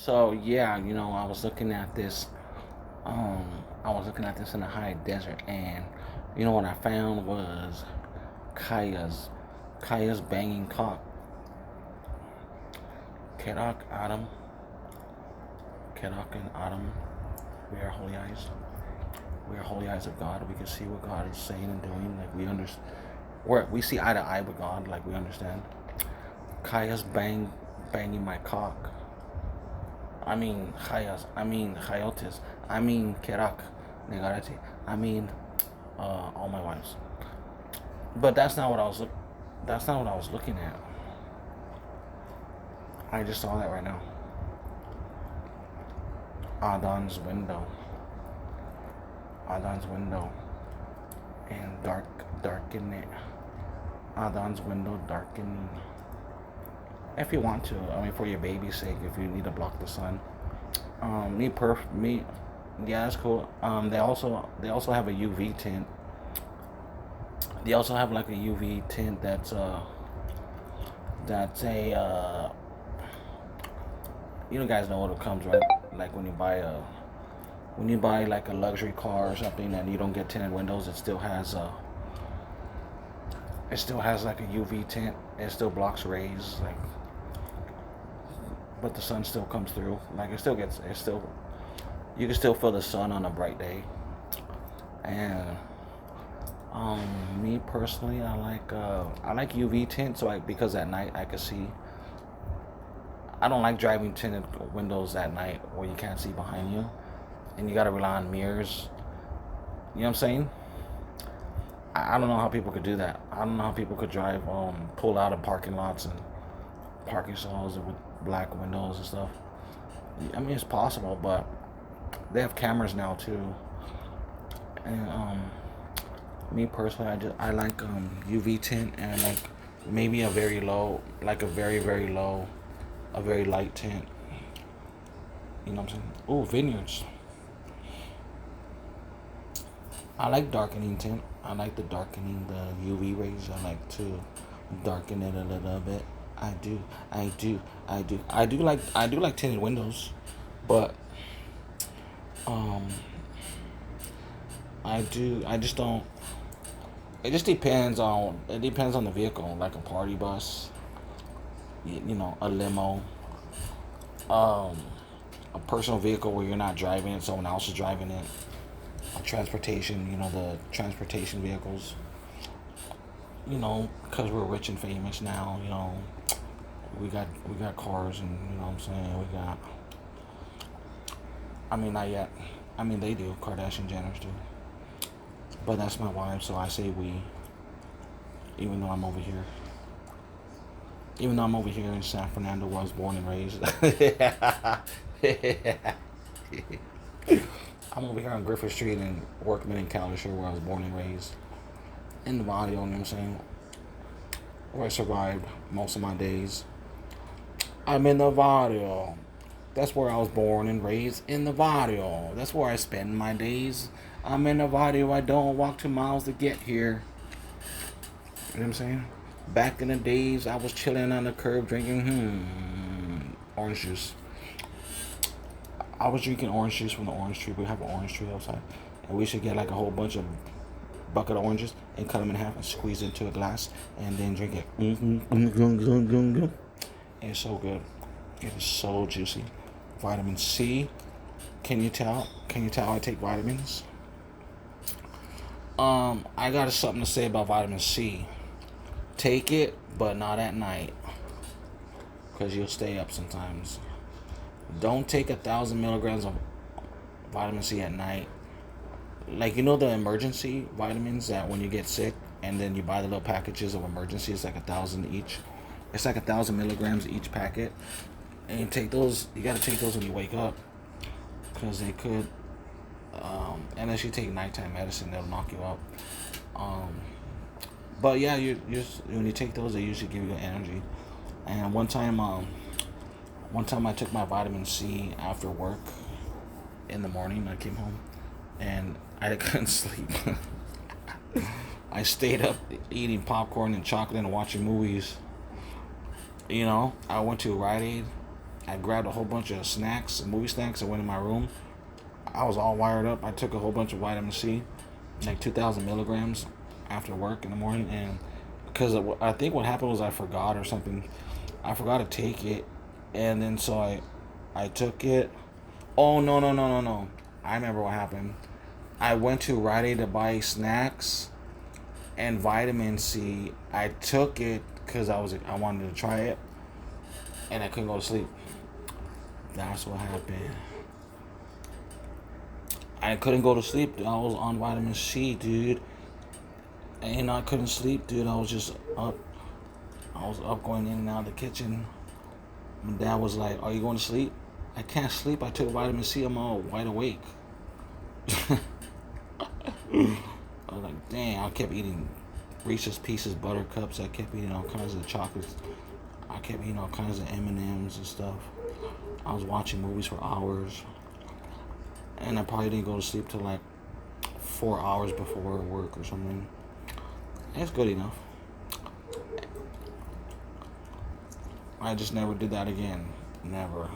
So yeah, I was looking at this. I was looking at this in the high desert, and what I found was Kaya's Kaya's banging cock. Kerak Adam, Kerak and Adam. We are holy eyes. We are holy eyes of God. We can see what God is saying and doing. Like we understand. We see eye to eye with God. Like we understand. Kaya's banging my cock. I mean Chayotes, I mean Kerak, Negarete, I mean all my wives. But that's not what I was looking at. I just saw that right now. Adon's window. Adon's window. And darken it. Adon's window darkening. If you want to, for your baby's sake, if you need to block the sun. Me, yeah, that's cool. They also have a UV tint. They also have like a UV tint that's a you guys know what it comes, right? Like when you buy like a luxury car or something and you don't get tinted windows, it still has like a UV tint. It still blocks rays, like, but the sun still comes through. Like it still, you can still feel the sun on a bright day. And me personally, I like UV tint, so because at night I can see. I don't like driving tinted windows at night where you can't see behind you, and you gotta rely on mirrors. You know what I'm saying? I don't know how people could do that. I don't know how people could drive, pull out of parking lots and parking stalls with black windows and stuff. It's possible, but they have cameras now too. And me personally, I like UV tint and like maybe a very low, like a very very low, a very light tint. You know what I'm saying? Oh, vineyards. I like darkening tint. I like the darkening, the UV rays. I like to darken it a little bit. I do, I do, I do like tinted windows, but um, I just don't. It depends on the vehicle, like a party bus, a limo, um, a personal vehicle where you're not driving it, someone else is driving it. Transportation, the transportation vehicles. Because we're rich and famous now, we got cars, and what I'm saying, we got. Not yet. They do. Kardashian Jenners do. But that's my wife, so I say we. Even though I'm over here. Even though I'm over here in San Fernando, where I was born and raised. I'm over here on Griffith Street and Workman and Calendar, where I was born and raised. In the barrio, you know what I'm saying? Where I survived most of my days. I'm in the barrio. That's where I was born and raised, in the barrio. That's where I spend my days. I'm in the barrio. I don't walk 2 miles to get here. You know what I'm saying? Back in the days, I was chilling on the curb drinking orange juice. I was drinking orange juice from the orange tree. We have an orange tree outside. And we should get like a whole bunch of bucket of oranges and cut them in half and squeeze it into a glass and then drink it. It's so good. It is so juicy. Vitamin C. Can you tell? Can you tell I take vitamins? I got something to say about vitamin C. Take it, but not at night, because you'll stay up sometimes. Don't take 1,000 milligrams of vitamin C at night. Like, the emergency vitamins that when you get sick and then you buy the little packages of emergency, it's like 1,000 each. It's like 1,000 milligrams each packet. And you take those, you gotta take those when you wake up. Because they could, unless you take nighttime medicine, they'll knock you out. But yeah, when you take those, they usually give you energy. And one time I took my vitamin C after work in the morning. I came home and I couldn't sleep. I stayed up eating popcorn and chocolate and watching movies. I went to Rite Aid I grabbed a whole bunch of snacks, movie snacks, and went in my room. I was all wired up. I took a whole bunch of vitamin C, like 2,000 milligrams after work in the morning. And because I think what happened was I forgot or something. I forgot to take it. And then so I took it. Oh, no, no, no, no, no. I remember what happened. I went to Rite Aid to buy snacks and vitamin C. I took it because I wanted to try it. And I couldn't go to sleep. That's what happened. I couldn't go to sleep. I was on vitamin C, dude. And I couldn't sleep, dude. I was just up. I was up going in and out of the kitchen. My dad was like, "Are you going to sleep?" I can't sleep. I took vitamin C. I'm all wide awake. I was like, dang. I kept eating Reese's Pieces, Buttercups. I kept eating all kinds of chocolates. I kept eating all kinds of M&Ms and stuff. I was watching movies for hours. And I probably didn't go to sleep till like 4 hours before work or something. It's good enough. I just never did that again. Never.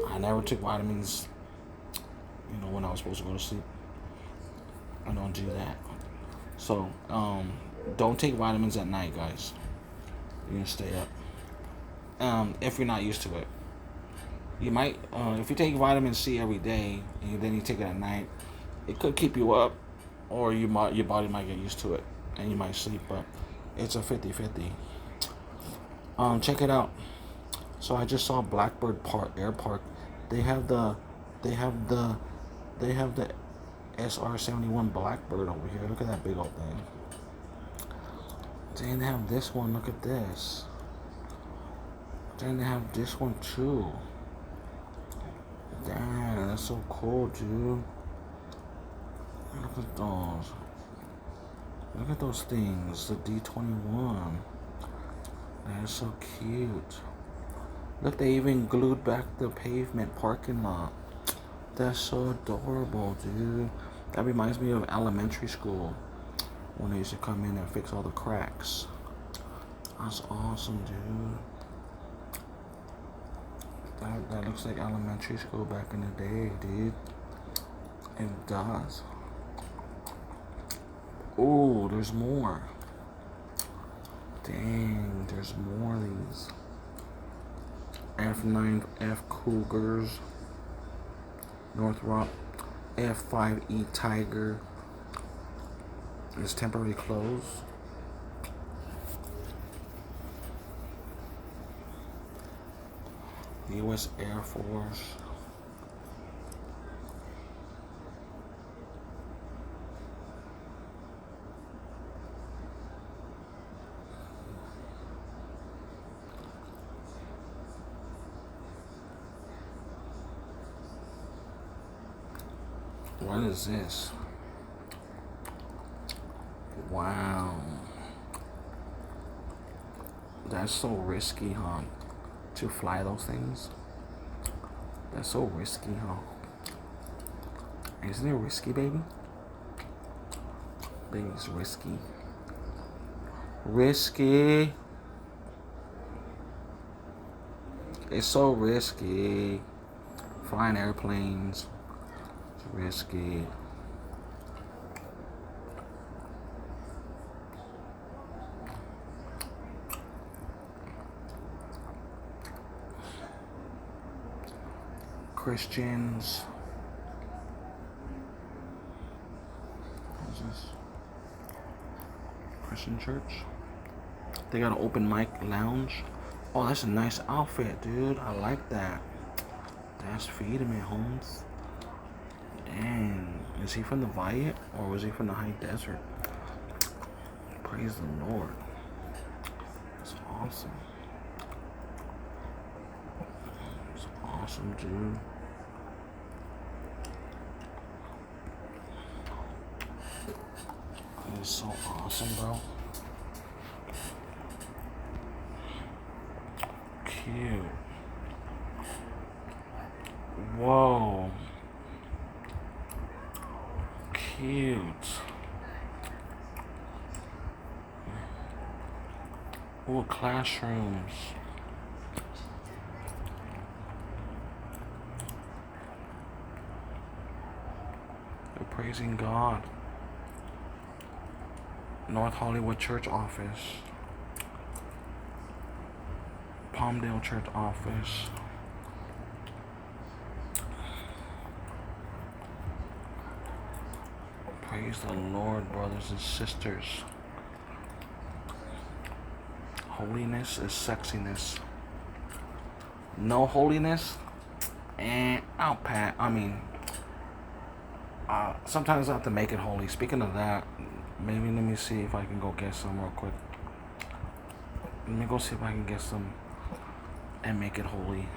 I never took vitamins, when I was supposed to go to sleep. I don't do that. So, don't take vitamins at night, guys. You're gonna stay up. If you're not used to it. You might, if you take vitamin C every day and then you take it at night, it could keep you up, or your body might get used to it and you might sleep. But it's a 50-50. Check it out. So I just saw Blackbird Air Park. They have the SR-71 Blackbird over here. Look at that big old thing. They have this one. Look at this. Then they have this one too. Damn, that's so cool, dude. Look at those. Look at those things. The D21. That's so cute. Look, they even glued back the pavement parking lot. That's so adorable, dude. That reminds me of elementary school when they used to come in and fix all the cracks. That's awesome, dude. That looks like elementary school back in the day, dude. It does. Oh, there's more. Dang, there's more of these. F9F Cougars. Northrop F5E Tiger is temporarily closed. U.S. Air Force. What is this? Wow. That's so risky, huh? To fly those things. That's so risky, huh? Isn't it risky, baby? Baby's risky. Risky. It's so risky. Flying airplanes. It's risky. Christians. What is this? Christian church. They got an open mic lounge. Oh, that's a nice outfit, dude. I like that. That's freedom at Holmes. Dang. Is he from the Valley or was he from the high desert? Praise the Lord. That's awesome. It's awesome, dude. That is so awesome, bro. Cute. Whoa. Cute. Oh, classrooms. Praising God. North Hollywood Church office. Palmdale Church office. Praise the Lord, brothers and sisters. Holiness is sexiness. No holiness, and I'll pat. Sometimes I have to make it holy. Speaking of that, maybe let me see if I can go get some real quick. Let me go see if I can get some and make it holy.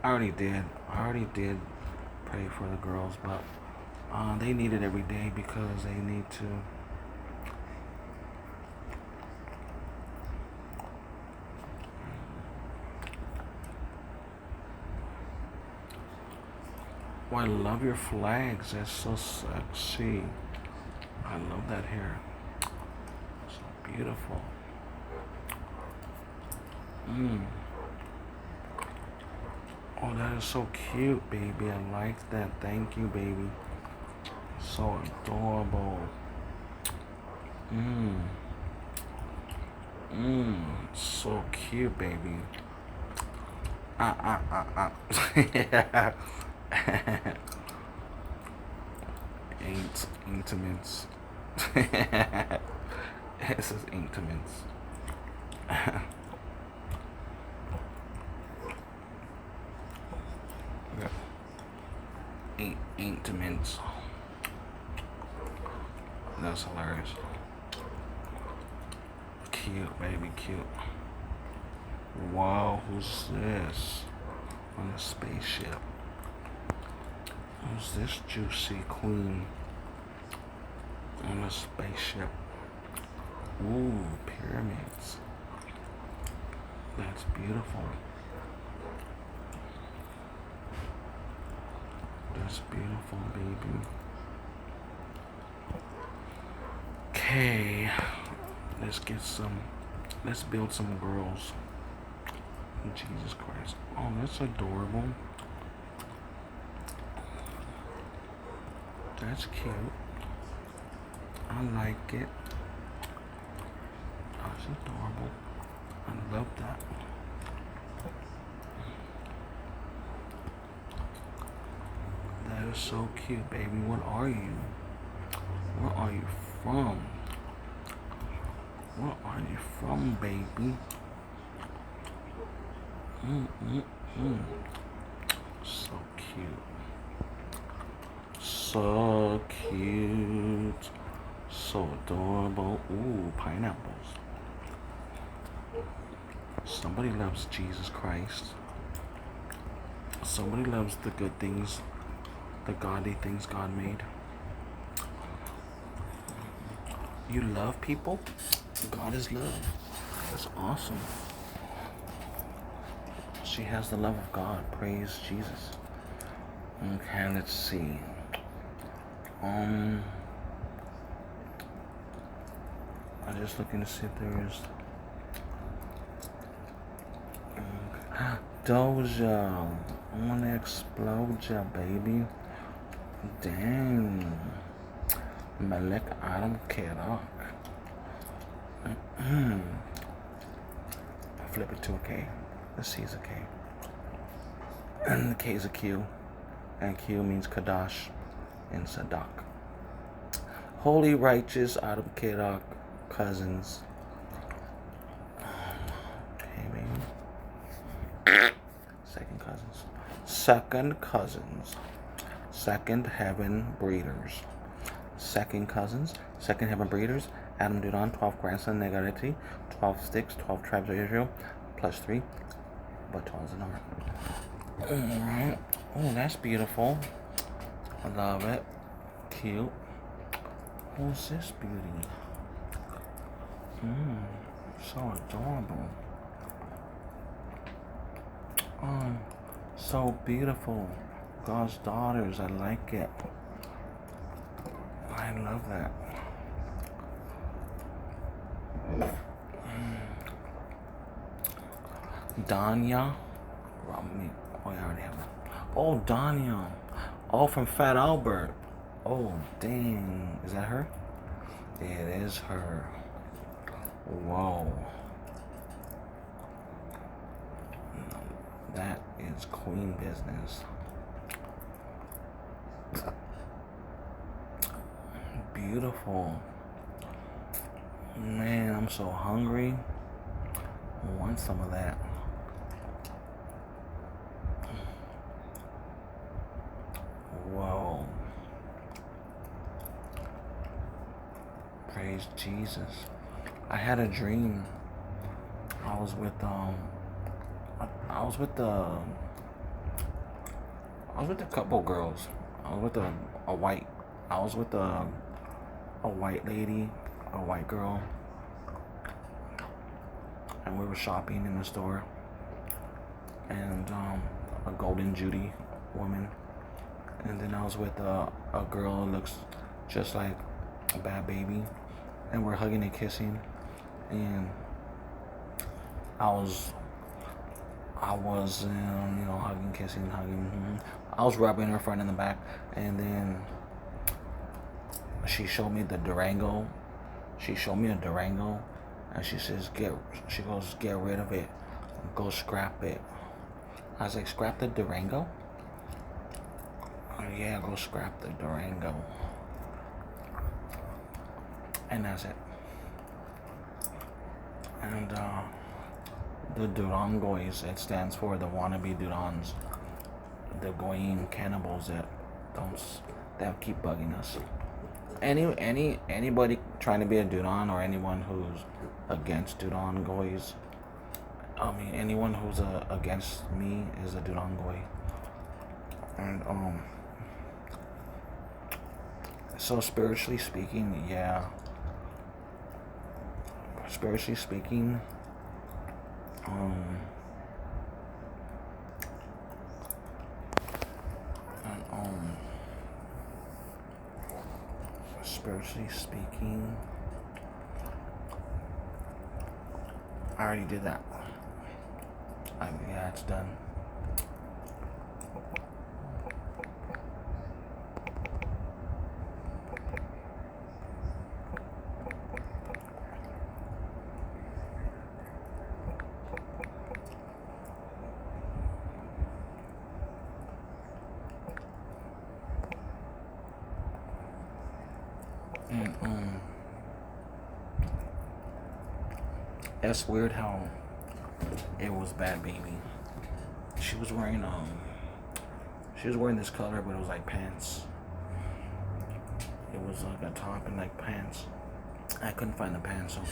I already did pray for the girls, but they need it every day because they need to. Oh, I love your flags. That's so sexy. I love that hair. So beautiful. Oh, that is so cute, baby. I like that. Thank you, baby. So adorable. So cute, baby. Yeah. Intimates. This is intimates. Intimates. That's hilarious. Cute, baby, cute. Wow, who's this? On a spaceship. Who's this juicy queen? On a spaceship. Ooh, pyramids. That's beautiful. That's beautiful, baby. Okay, let's build some girls. Jesus Christ. Oh, that's adorable. That's cute. I like it. That's adorable. I love that. That is so cute, baby. What are you? Where are you from? Where are you from, baby? So cute. So cute. So adorable. Ooh, pineapples. Somebody loves Jesus Christ. Somebody loves the good things, the godly things God made. You love people? God is love. That's awesome. She has the love of God. Praise Jesus. Okay, let's see. I'm just looking to see if there is. Doja. I wanna explode ya, baby. Dang. Malek Adam Kerak. Flip it to a K. The C is a K. And the K is a Q. And Q means Kadash in Sadak. Holy Righteous Adam Kerak cousins. Okay, baby. Second cousins. Second cousins. Second heaven breeders. Second cousins. Second heaven breeders. Adam Dudon, 12 grandson Negareti, 12 sticks, 12 tribes of Israel, plus 3, but 12 is an art. Alright. Oh, that's beautiful. I love it. Cute. Who's this beauty? So adorable. Oh, so beautiful. God's daughters, I like it. I love that. Danya. Oh, I already have that. Oh, Danya. Oh, from Fat Albert. Oh, dang. Is that her? It is her. Whoa. That is queen business. Beautiful. Man, I'm so hungry. I want some of that. Whoa. Praise Jesus. I had a dream. I was with I was with a couple girls. I was with a white I was with a white lady, a white girl, and we were shopping in the store, and a golden Judy woman, and then I was with a girl who looks just like a bad baby, and we're hugging and kissing, and I was hugging, kissing, hugging. I was rubbing her front and the back, and then she showed me the Durango. She showed me a Durango, and she goes, get rid of it, go scrap it. I was like, scrap the Durango? Oh, yeah, go scrap the Durango. And that's it. And the Durangois, it stands for the wannabe Durans, the Goyim cannibals that keep bugging us. Anybody trying to be a Duran, or anyone who's against Duran Goys, I mean anyone who's against me is a Duran Goy. And so spiritually speaking, yeah. Spiritually speaking, spiritually speaking, I already did that. Yeah, it's done. And that's weird how it was Bad Baby. She was wearing this color, but it was like pants. It was like a top and like pants. I couldn't find the pants, so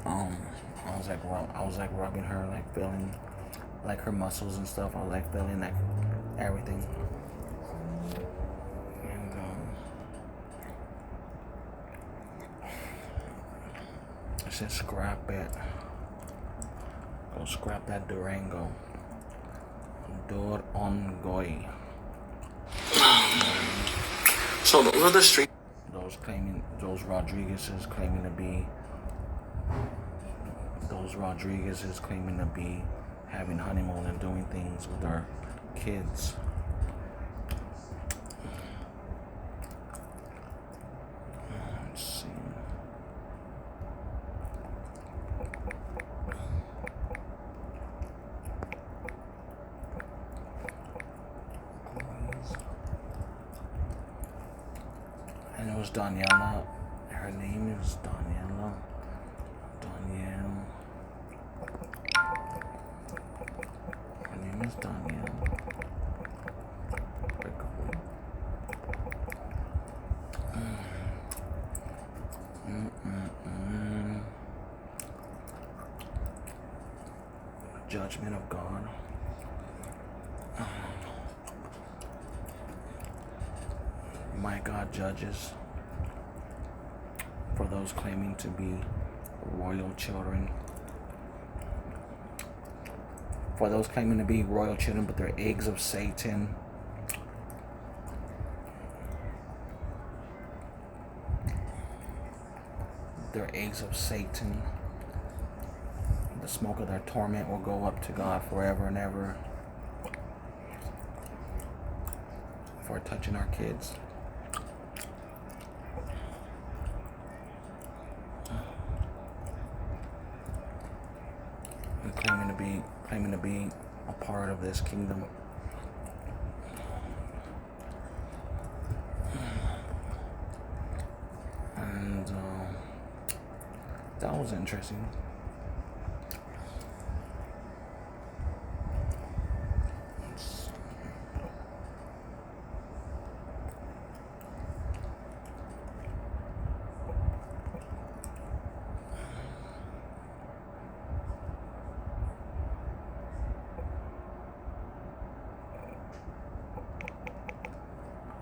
I was like rubbing her, like feeling like her muscles and stuff. I was like feeling like everything. And I said, scrap it. Go scrap that Durango. Durango. So those are the street. Those Rodriguezes claiming to be having honeymoon and doing things with our kids. Let's see. And it was Daniela. Her name is Daniela. Her name is Danielle. Judgment of God. My God judges for those claiming to be royal children. For those claiming to be royal children, but they're eggs of Satan. They're eggs of Satan. The smoke of their torment will go up to God forever and ever for touching our kids. this kingdom. And that was interesting.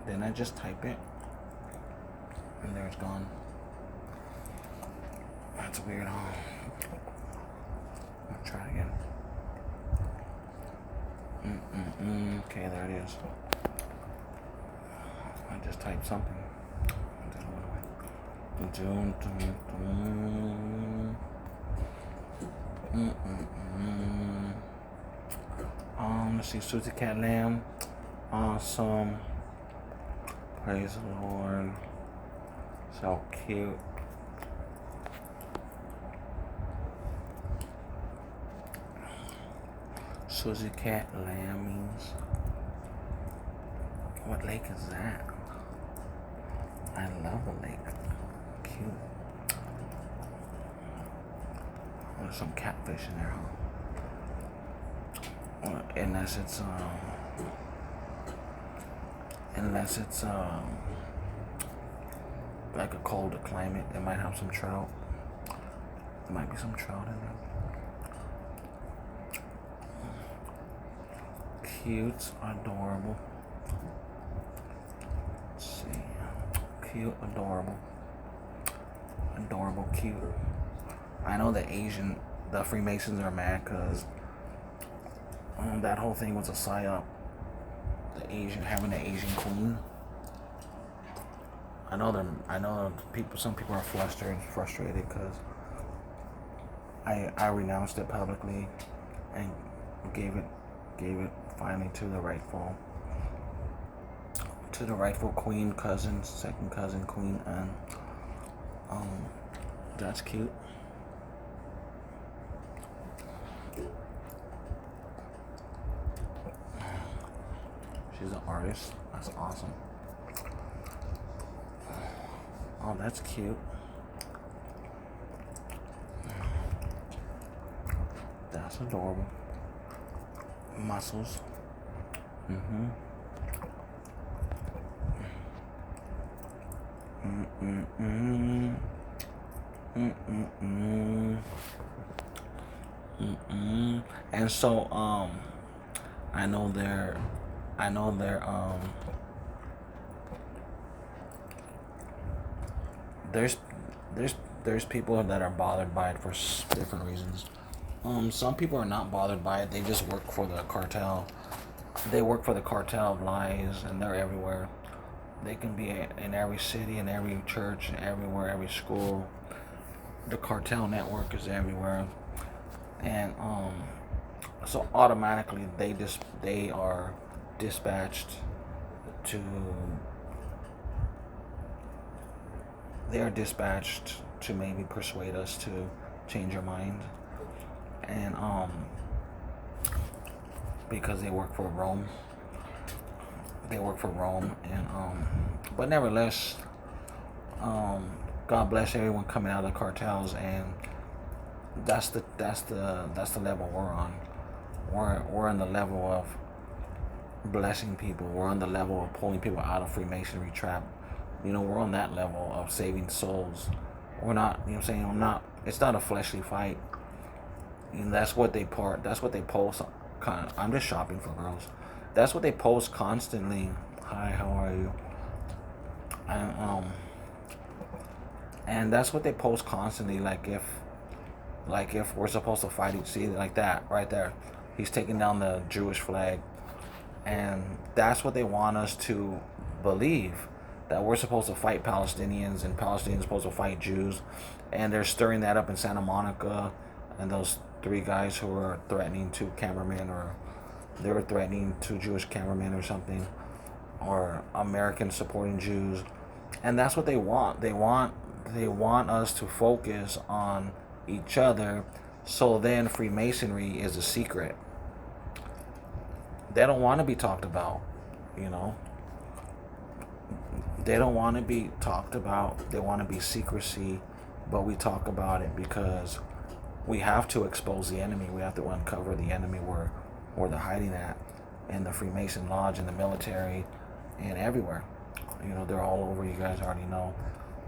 Then I just type it, and there it's gone. That's weird, huh? I'll try again. Okay, there it is. I just typed something. Let's see, Susie Cat Lamb. Awesome. Praise the Lord. So cute. Susie Cat Lambings. What lake is that? I love the lake. Cute. There's some catfish in there, huh? Unless it's like a colder climate, it might have some trout. There might be some trout in there. Cute, adorable. Let's see. Cute, adorable. Adorable, cute. I know the Freemasons are mad because that whole thing was a psyop. Having the Asian queen. I know some people are frustrated because I renounced it publicly and gave it finally to the rightful queen, second cousin queen, and that's cute. She's an artist. That's awesome. Oh, that's cute. That's adorable. Muscles. And so I know they're there's people that are bothered by it for different reasons. Some people are not bothered by it. They just work for the cartel. They work for the cartel of lies, and they're everywhere. They can be in every city, in every church, everywhere, every school. The cartel network is everywhere, and so automatically they are dispatched to. They are dispatched to maybe persuade us to change our mind, and because they work for Rome. They work for Rome, and but nevertheless, God bless everyone coming out of the cartels, and that's the level we're on. We're on the level of blessing people. We're on the level of pulling people out of Freemasonry trap. We're on that level of saving souls. We're not, I'm not. It's not a fleshly fight. That's what they post. I'm just shopping for girls. That's what they post constantly. Hi, how are you? And that's what they post constantly. Like if we're supposed to fight, see, like that right there, he's taking down the Jewish flag, and that's what they want us to believe, that we're supposed to fight Palestinians and Palestinians are supposed to fight Jews, and they're stirring that up in Santa Monica, and those 3 guys who were threatening 2 cameramen, or they were threatening 2 Jewish cameramen or something, or Americans supporting Jews, and that's what they want. They want us to focus on each other, so then Freemasonry is a secret. They don't want to be talked about, you know. They don't want to be talked about. They want to be secrecy, but we talk about it because we have to expose the enemy. We have to uncover the enemy where they're hiding at, in the Freemason Lodge, in the military, and everywhere. You know, they're all over. You guys already know.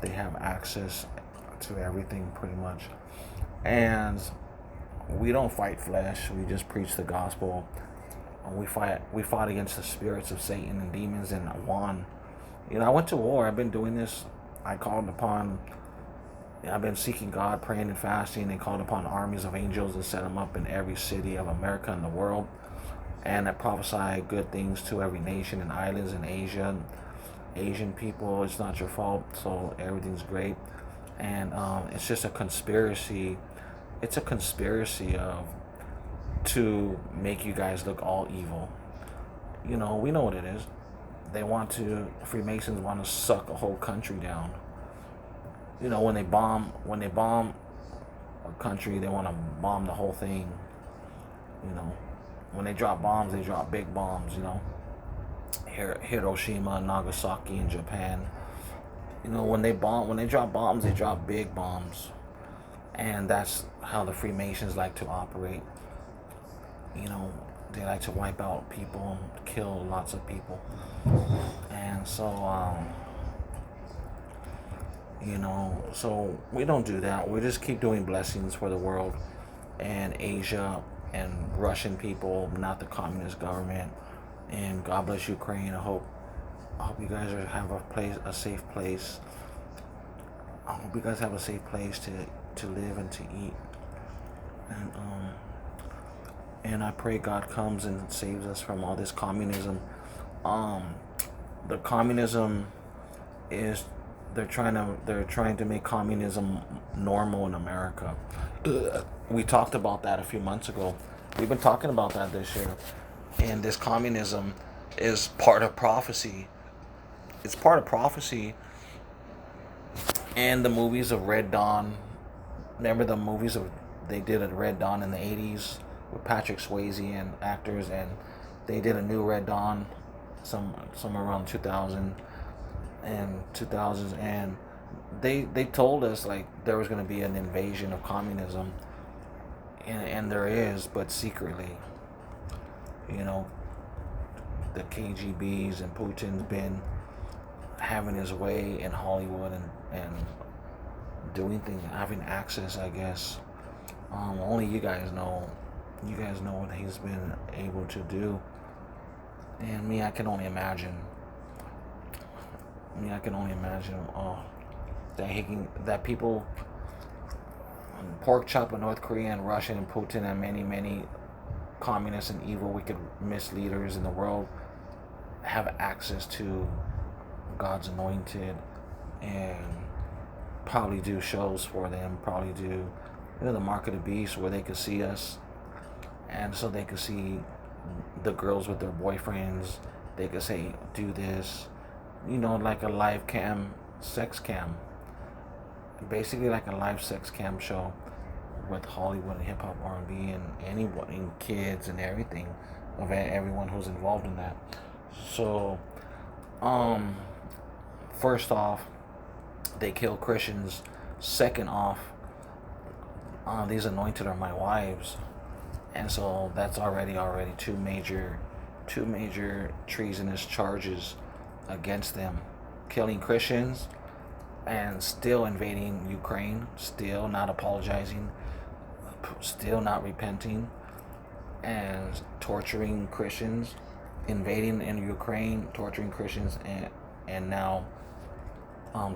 They have access to everything pretty much. And we don't fight flesh. We just preach the gospel. We fought against the spirits of Satan and demons and won. You know, I went to war. I've been doing this. I called upon. I've been seeking God, praying and fasting, and called upon armies of angels and set them up in every city of America and the world. And I prophesy good things to every nation and islands in Asia. Asian people, it's not your fault, so everything's great. And it's just a conspiracy. It's a conspiracy of to make you guys look all evil. You know, we know what it is. Freemasons want to suck a whole country down. You know, when they bomb a country, they want to bomb the whole thing. You know, when they drop bombs, they drop big bombs. You know, Hiroshima, Nagasaki in Japan. You know, when they drop bombs, they drop big bombs, and that's how the Freemasons like to operate. You know, they like to wipe out people, kill lots of people, and so you know, so we don't do that. We just keep doing blessings for the world and Asia and Russian people, not the communist government. And God bless Ukraine. I hope you guys have a safe place. I hope you guys have a safe place to live and to eat. And I pray God comes and saves us from all this communism. The communism is they're trying to make communism normal in America. We talked about that a few months ago. We've been talking about that this year. And this communism is part of prophecy. It's part of prophecy. And the movies of Red Dawn. Remember the movies they did a Red Dawn in the 80s with Patrick Swayze and actors, and they did a new Red Dawn somewhere around 2000 and 2000s, and they told us like there was going to be an invasion of communism, and there is, but secretly. You know, the KGBs and Putin's been having his way in Hollywood and doing things, having access, I guess. Only you guys know. You guys know what he's been able to do. And me, I can only imagine. That people, pork chop in North Korea and Russia and Putin and many communists and evil, wicked misleaders in the world have access to God's anointed and probably do shows for them, probably do, the Mark of the Beast where they could see us, and so they could see the girls with their boyfriends. They could say, do this, like a live cam, sex cam, basically like a live sex cam show with Hollywood and hip hop, R&B, and anyone, and kids and everything, of everyone who's involved in that. So, first off, they kill Christians. Second off, these anointed are my wives, and so that's already two major treasonous charges against them, killing Christians and still invading Ukraine, still not apologizing, still not repenting, and torturing Christians, invading in Ukraine, torturing Christians, and now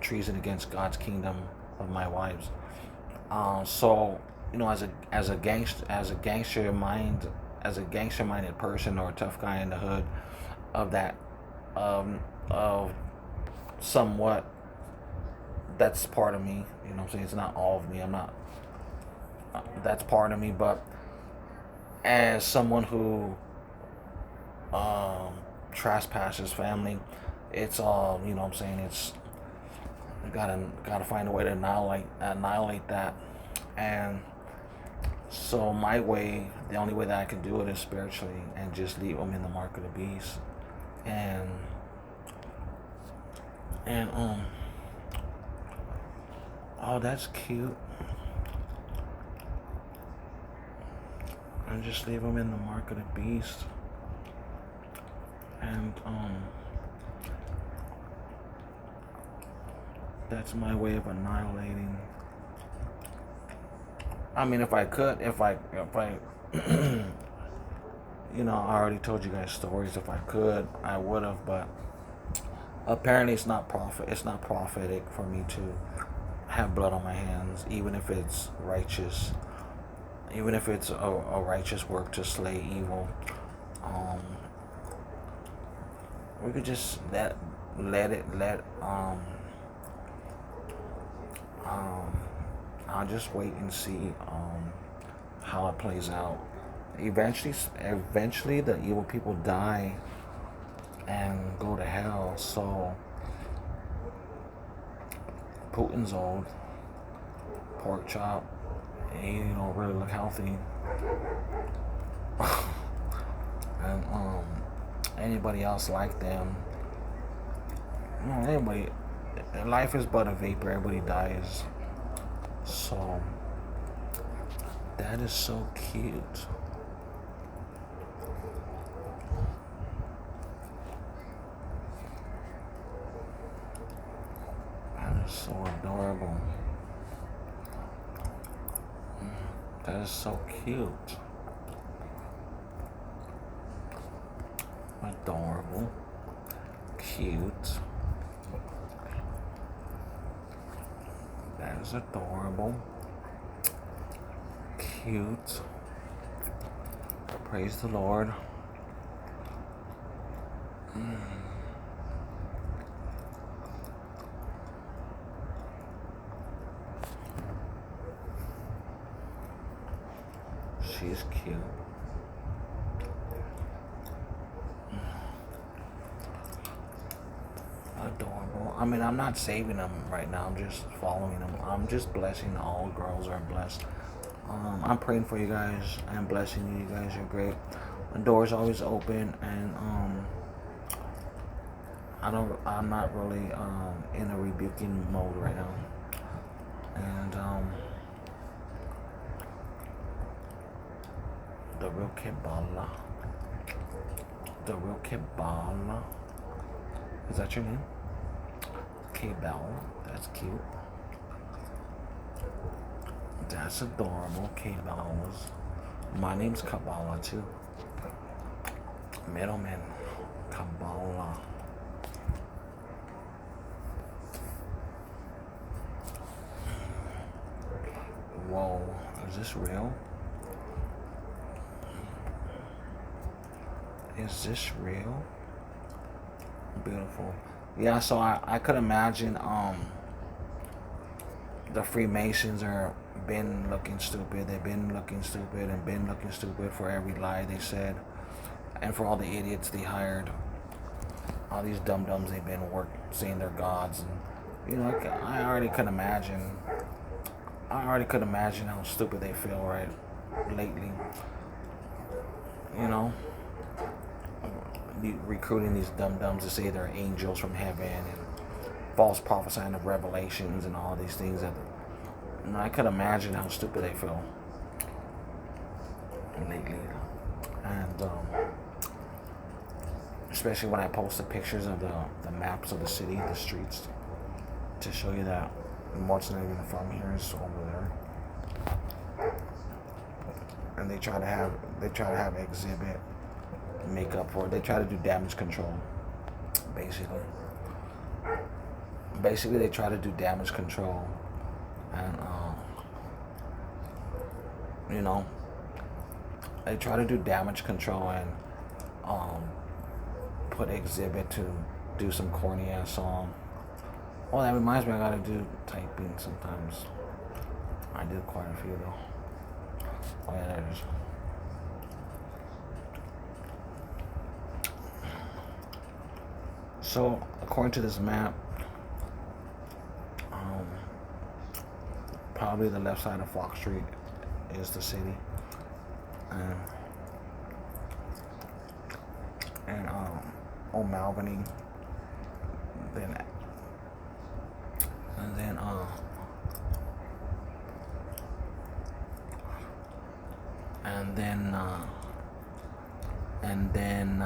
treason against God's kingdom of my wives. So as a gangster minded person, or a tough guy in the hood, of that, of somewhat, that's part of me. You know what I'm saying? It's not all of me. I'm not. That's part of me, but as someone who trespasses family, it's all, you know what I'm saying, it's, you gotta find a way to annihilate that. And So my way, the only way that I can do it is spiritually, and just leave them in the mark of the beast, and and oh, that's cute, and just leave them in the mark of the beast, and that's my way of annihilating. I mean, if I could, if I, I already told you guys stories. If I could, I would have, but apparently it's not prophetic for me to have blood on my hands, even if it's righteous, even if it's a righteous work to slay evil. Um, we could just let um, I'll just wait and see how it plays out. Eventually, the evil people die and go to hell. So Putin's old, pork chop, he don't really look healthy, and anybody else like them, anybody. Life is but a vapor. Everybody dies. So that is so cute. That is so adorable. That is so cute. Adorable. Cute. That is adorable. Cute. Praise the Lord. She's cute. Adorable. I mean, I'm not saving them right now. I'm just following them. I'm just blessing. All girls are blessed. I'm praying for you guys. I'm blessing you. You guys are great. The door's always open, and I'm not really in a rebuking mode right now. And the real Kabbalah. The real Kabbalah. Is that your name? Kabbalah. That's cute. That's adorable. Kabbalahs. My name's Kabbalah too. Middleman. Kabbalah. Whoa. Is this real? Is this real? Beautiful. Yeah, so I could imagine the Freemasons are been looking stupid. They've been looking stupid and been looking stupid for every lie they said, and for all the idiots they hired. All these dum-dums they've been saying they're gods, and I already could imagine. I already could imagine how stupid they feel right lately. Recruiting these dum-dums to say they're angels from heaven, and false prophesying of revelations and all these things. I could imagine how stupid they feel lately. And especially when I post the pictures of the maps of the city, the streets, to show you that what's not even from here is over there. And they try to have exhibit make up for it. They try to do damage control, basically. They try to do damage control, and they try to do damage control and put exhibit to do some corny ass song. Oh, that reminds me, I gotta do typing sometimes. I did quite a few though. Oh yeah, there it is. So, according to this map, probably the left side of Fox Street is the city. And O'Malbany, then and then and then and then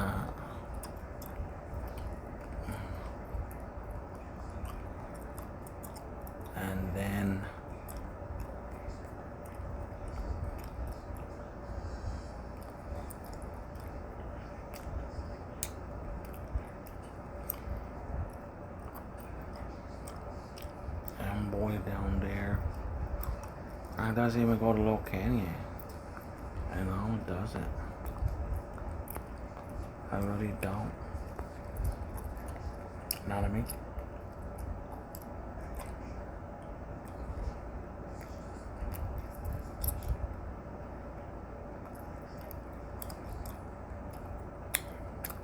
and then Boy down there. It doesn't even go to Little Canyon. You know, it doesn't. I really don't. You know what I mean?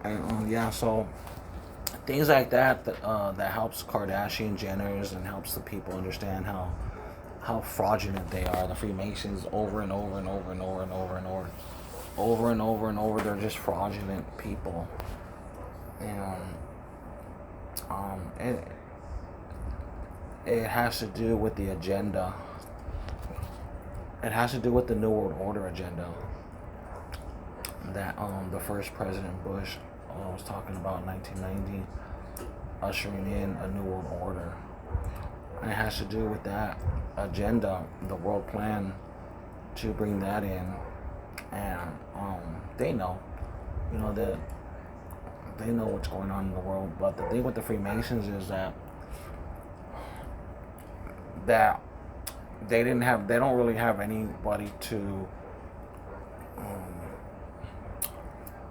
And yeah, so things like that that helps Kardashian Jenners and helps the people understand how fraudulent they are. The Freemasons, over and over and over and over and over and over, over and over and over, they're just fraudulent people. And it has to do with the agenda. It has to do with the New World Order agenda that the first President Bush was talking about in 1990, ushering in a New World Order. And it has to do with that agenda, the world plan to bring that in. And they know, that they know what's going on in the world. But the thing with the Freemasons is that they don't really have anybody to,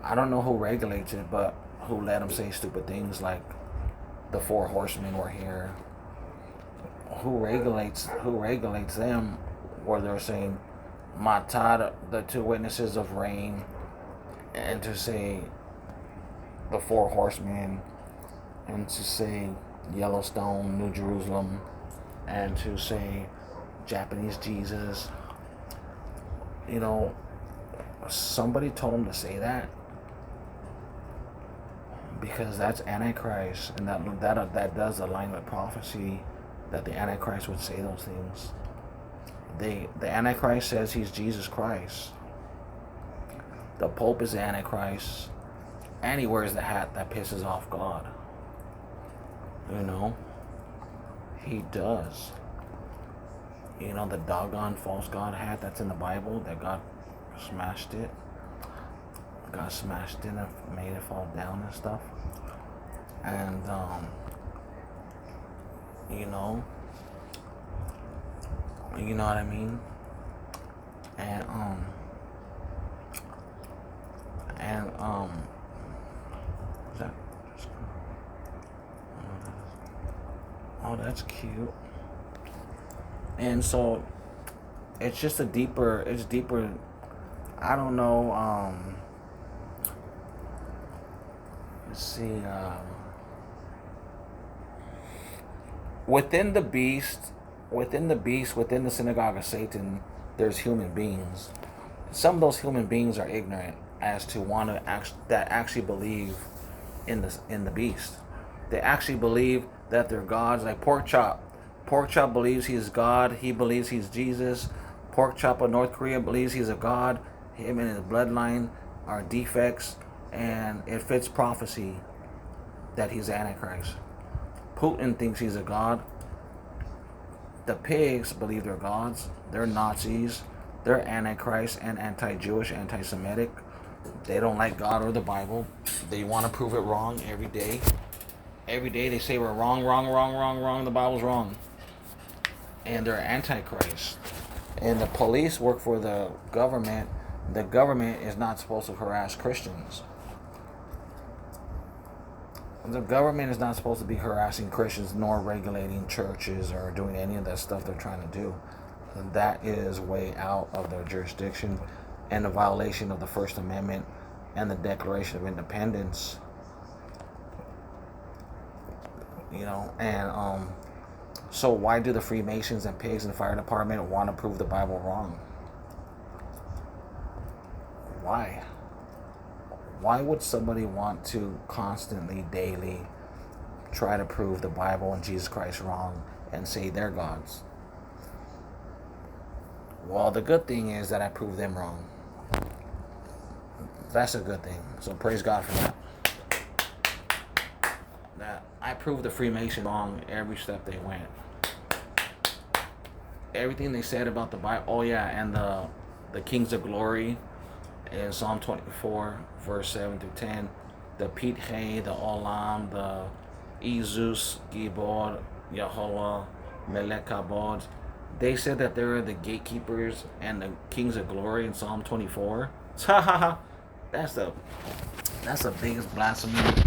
I don't know who regulates it, but who let them say stupid things like the Four Horsemen were here. Who regulates them, where they're saying Matad, the two witnesses of rain, and to say the Four Horsemen, and to say Yellowstone, New Jerusalem, and to say Japanese Jesus. Somebody told them to say that because that's Antichrist, and that does align with prophecy that the Antichrist would say those things. The Antichrist says he's Jesus Christ. The Pope is the Antichrist, and he wears the hat that pisses off God. He does. The doggone false God hat that's in the Bible that God smashed it. God smashed it and made it fall down and stuff. And you know what I mean? And is that, oh, that's cute. And so it's just deeper, I don't know, let's see, within the synagogue of Satan, there's human beings. Some of those human beings are ignorant as to that actually believe in the beast. They actually believe that they're gods, like Pork Chop. Pork Chop believes he's God. He believes he's Jesus. Pork Chop of North Korea believes he's a god. Him and his bloodline are defects, and it fits prophecy that he's Antichrist. Putin thinks he's a god. The pigs believe they're gods. They're Nazis. They're Antichrist and anti-Jewish, anti-Semitic. They don't like God or the Bible. They want to prove it wrong every day. Every day they say we're wrong. The Bible's wrong. And they're Antichrist. And the police work for the government. The government is not supposed to harass Christians. The government is not supposed to be harassing Christians nor regulating churches or doing any of that stuff they're trying to do. That is way out of their jurisdiction and a violation of the First Amendment and the Declaration of Independence. So why do the Freemasons and pigs and the fire department want to prove the Bible wrong? Why would somebody want to constantly, daily, try to prove the Bible and Jesus Christ wrong and say they're gods? Well, the good thing is that I proved them wrong. That's a good thing. So praise God for that. That I proved the Freemasons wrong every step they went. Everything they said about the Bible. Oh yeah, and the Kings of Glory in Psalm 24, verse 7 through 10. The Pithe, the Olam, the Izus, Gibor, Yahweh, Melech Kabod. They said that they were the gatekeepers and the Kings of Glory in Psalm 24. That's the biggest blasphemy,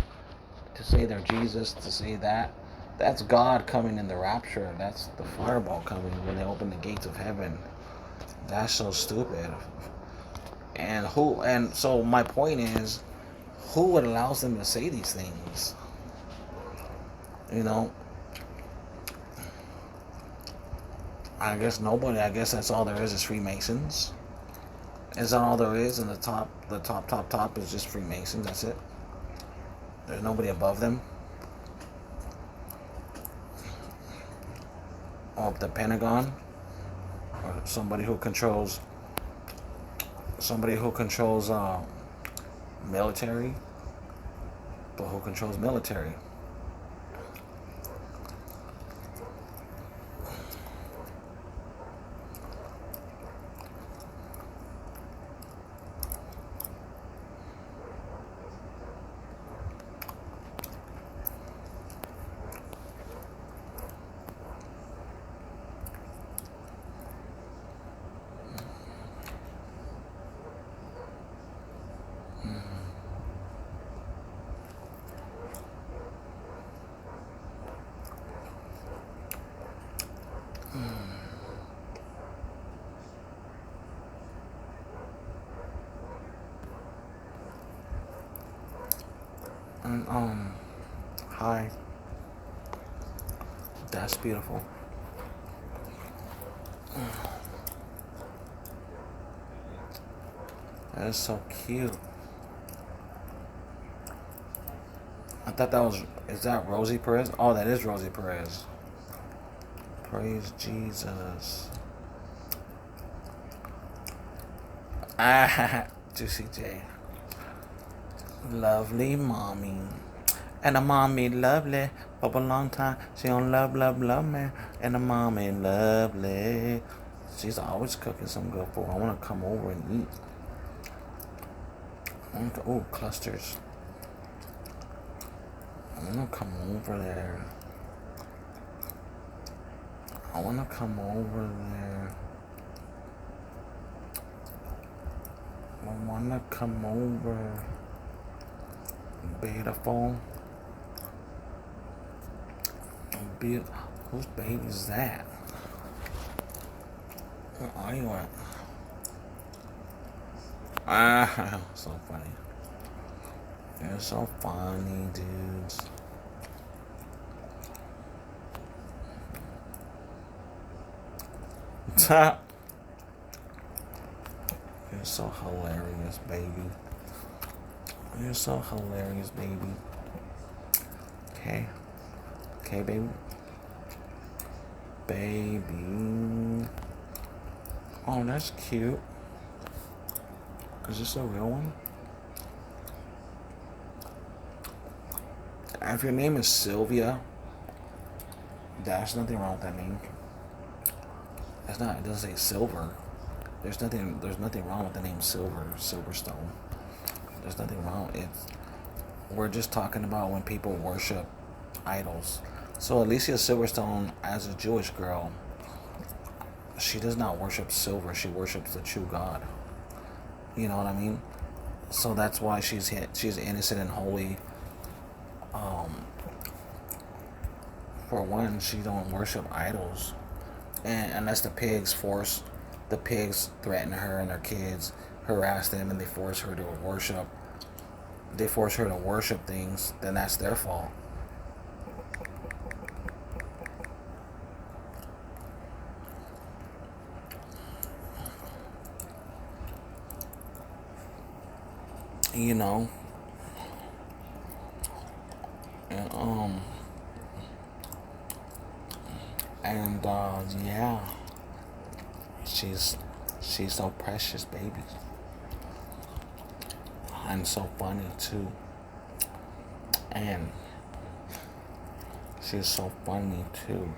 to say they're Jesus, to say that. That's God coming in the rapture. That's the fireball coming when they open the gates of heaven. That's so stupid. And so my point is, who would allow them to say these things? You know, I guess nobody. I guess that's all there is Freemasons. Is that all there is? And the top is just Freemasons. That's it. There's nobody above them. Or the Pentagon, or somebody who controls military, but who controls military? And hi. That's beautiful. That is so cute. I thought that was, is that Rosie Perez? Oh, that is Rosie Perez. Praise Jesus. Juicy J. Lovely mommy. And a mommy lovely. For a long time, she don't love me. And a mommy lovely. She's always cooking some good food. I want to come over and eat. Oh, clusters. I want to come over there. I want to come over there. I want to come over. Beautiful. Whose baby is that? Where are you at? So funny. You're so funny, dudes. You're so hilarious, baby. You're so hilarious, baby. Okay. Okay, baby. Baby. Oh, that's cute. Is this a real one? If your name is Sylvia, there's nothing wrong with that name. It's not. It doesn't say Silver. There's nothing wrong with the name Silverstone. There's nothing wrong. We're just talking about when people worship idols. So Alicia Silverstone, as a Jewish girl, she does not worship silver. She worships the true God. You know what I mean? So that's why she's innocent and holy. For one, she don't worship idols, and unless the pigs threaten her and her kids, harass them, and they force her to worship. They force her to worship things. Then that's their fault. You know, And and yeah, she's she's so precious, baby, and so funny too. And she's so funny too.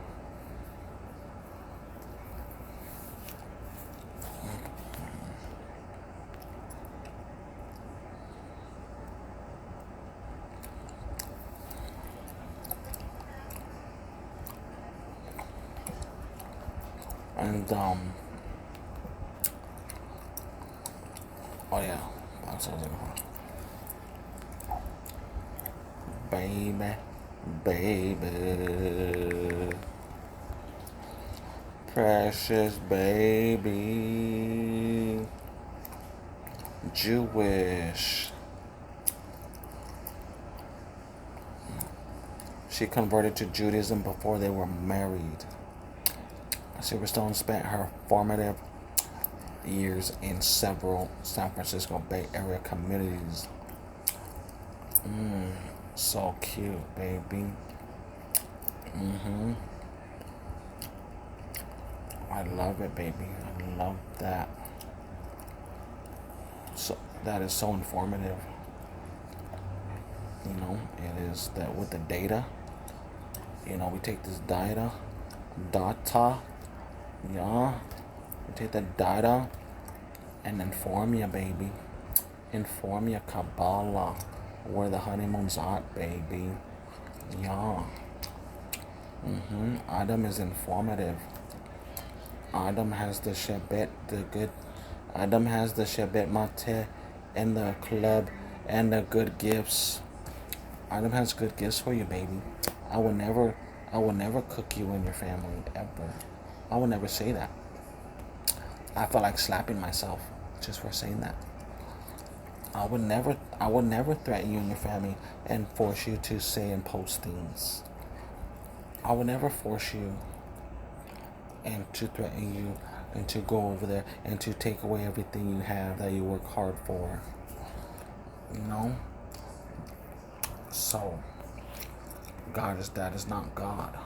And oh yeah, that's what I was looking for. Baby, baby, precious baby, Jewish. She converted to Judaism before they were married. Silverstone spent her formative years in several San Francisco Bay Area communities. So cute, baby. I love it, baby. I love that. So that is so informative. You know, it is that with the data. You know, we take this data, yeah. We take the data and inform you, baby. Inform you, Kabbalah, where the honeymoon's at, baby. Yeah. Adam is informative. Adam has the Shabbat, the good. Adam has the Shabbat Mate and the club and the good gifts. Adam has good gifts for you, baby. I will never cook you and your family ever. I will never say that. I feel like slapping myself just for saying that. I would never threaten you and your family and force you to say and post things. I would never force you and to threaten you and to go over there and to take away everything you have that you work hard for. You know? So, that is not God.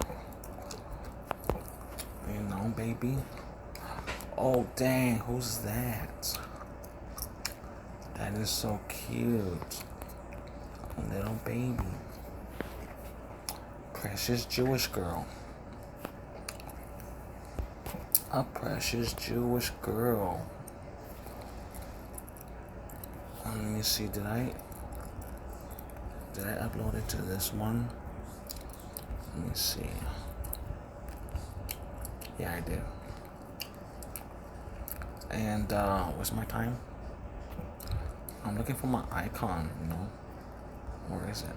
You know, baby? Oh, dang, who's that? That is so cute. A little baby. Precious Jewish girl. A precious Jewish girl. Let me see, did I upload it to this one? Let me see. Yeah, I did. And what's my time? I'm looking for my icon, you know. Where is it?